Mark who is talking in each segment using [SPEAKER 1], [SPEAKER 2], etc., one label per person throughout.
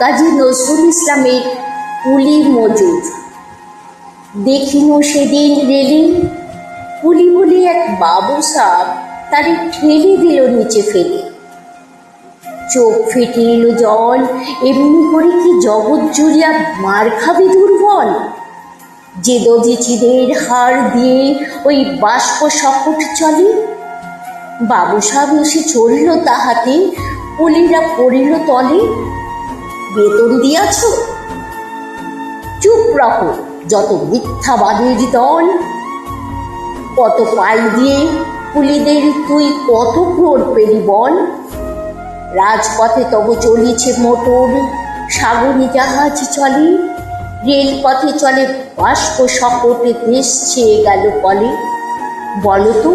[SPEAKER 1] কাজী নজরুল ইসলামের কুলি মজুর। দেখিন সেদিন রেলিং, কুলি বলে এক বাবু সাহেব তারে ঠেলে দিল নিচে ফেলে। চোখ ফেটে এলো জল, এমনি করে কি জগৎ জুড়িয়া মার খাবে দুর্বল? যে দধিচিদের হাড় দিয়ে ওই বাষ্প শকট চলে, বাবু সাহেব এসে চলল তাহাতে, কুলিরা পড়িল তলে। বেতন দিয়াছ? চুপ রাখো যত মিথ্যাবাদের দল। কত পাই দিয়ে কুলিদের তুই কত ক্রোর পেলি বল? রাজপথে তবু চলিছে মোটর, সাগরী জাহাজ চলে, রেলপথে চলে বাষ্প শকটে দেশ ছেয়ে গেল কলে। বলতো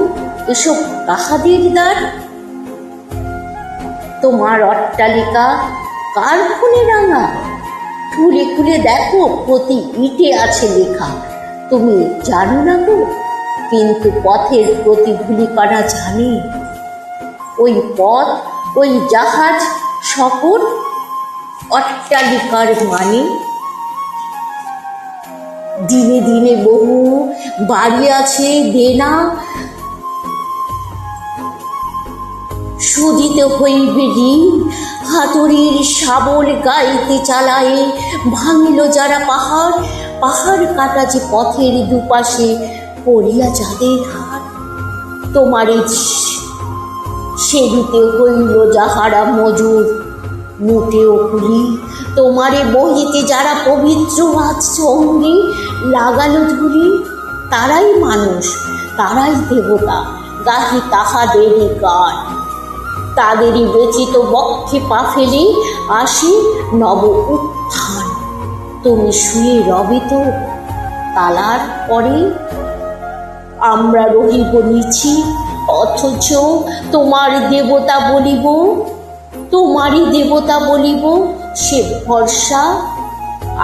[SPEAKER 1] এসব কাহাদের দ্বার? তোমার অট্টালিকা কার খুনে রাঙা? খুলে খুলে দেখো প্রতি ইটে আছে লেখা। তুমি জানো না গো, কিন্তু পথের প্রতি ধূলিকণা জানে। ওই পথ, ওই জাহাজ, শকট অট্টালিকার মানে। দিনে দিনে বহু বাড়ি আছে দেনা, শুধিতে হইবে ঋণ। হাতুড়ির শাবল গাইতে চালায়ে ভাঙিল যারা পাহাড়, পাহাড় কাটা যে পথের দুপাশে পড়িয়া যাদের হাত। তোমারে সেদিতে হইল যাহারা মজুর, মোটেও কুলি। তোমারে বহিতে যারা পবিত্র আজ সঙ্গে লাগালো ধুলি, তারাই মানুষ, তারাই দেবতা, গাহি তাহাদেরই গান। তাদেরই বেচিত বক্ষে পা ফেলে আসে নব উত্থান। তুমি শুয়ে রবে তো তালার পরে, আমরা রহিব নিছি, অথচ তোমার দেবতা বলিব, তোমারই দেবতা বলিব। সে ভরসা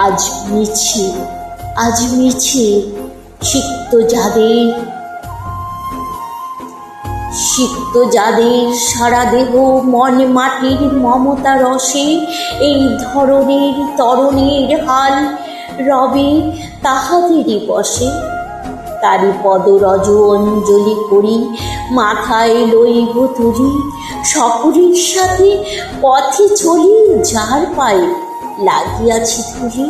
[SPEAKER 1] আজ মিছে, আজ মিছে। সিক্ত যাদের, সিক্ত যাদের সারা দেহ মন মাটির মমতা রসে, এই ধরনের তরণের হাল রবে তাহাদেরই বসে। তারি পদরজ অঞ্জলি করি, মাথায় লইব তুলি, সকলের সাথে পথে চলি, যার পায়ে লাগিয়াছি ধুলি।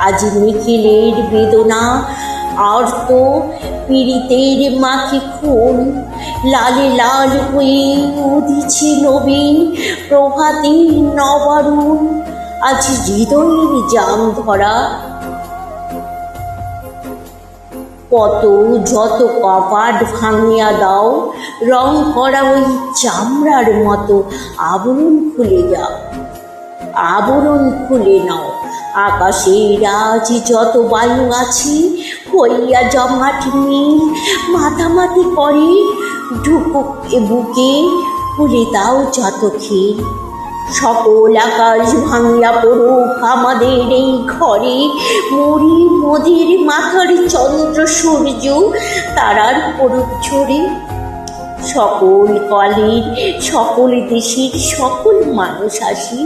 [SPEAKER 1] আজ নিখিলের বেদনা আর্ত পীড়িতের মাকে খুন, লালে লাল হয়ে উদিছে নবীন প্রভাতের নবারুণ। আজ হৃদয়ের জাম ধরা কত যত কপাট ভাঙিয়া দাও, রং করা ওই চামড়ার মতো আবরণ খুলে যাও, আবরণ খুলে নাও। আকাশের আজ যত বায়ু আছে হইয়া জমাট নীল, মাতামাতি করে ঢুকুক এ বুকে, খুলে দাও যত খিল। সকল আকাশ ভাঙিয়া পড়ুক আমাদের এই ঘরে, মরি মোদের মাথার চন্দ্র সূর্য তারার পড়ুক ঝরে। সকল কলের, সকল দেশের সকল মানুষ আসি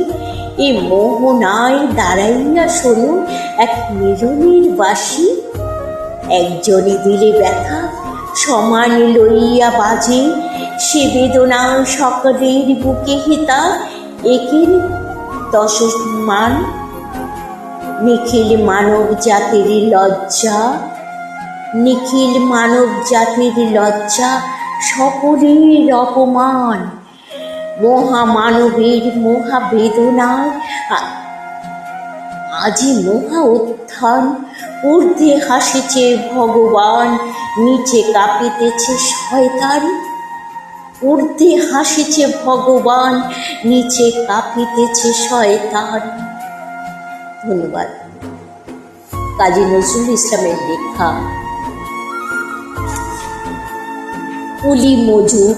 [SPEAKER 1] এ মোহনায় দাঁড়াইয়া শোনো এক মিলনের বাঁশি। একজনে দিলে ব্যথা সমান লইয়া বাজে, সে বেদনা সকলের বুকে হিতা। একের দশমান নিখিল মানব জাতির লজ্জা, নিখিল মানব জাতির লজ্জা, সকলের অপমান। মহামানবের মহা বেদনায় আজি মহা উত্থান। ঊর্ধ্বে হাসিছে ভগবান, নিচে কাঁপিতেছে শয়তান। ঊর্ধ্বে হাসিছে ভগবান, নিচে কাঁপিতেছে শয়তান। ধন্যবাদ। কাজী নজরুল ইসলামের লেখা কুলি মজুর,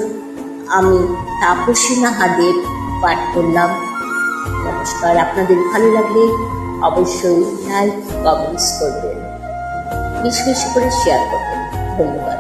[SPEAKER 1] আমি তাপসী নাহাদের পাঠ করলাম। নমস্কার। আপনাদের ভালো লাগলে অবশ্যই লাইক কমেন্টস করবেন, বেশি বেশি করে শেয়ার করবেন। ধন্যবাদ।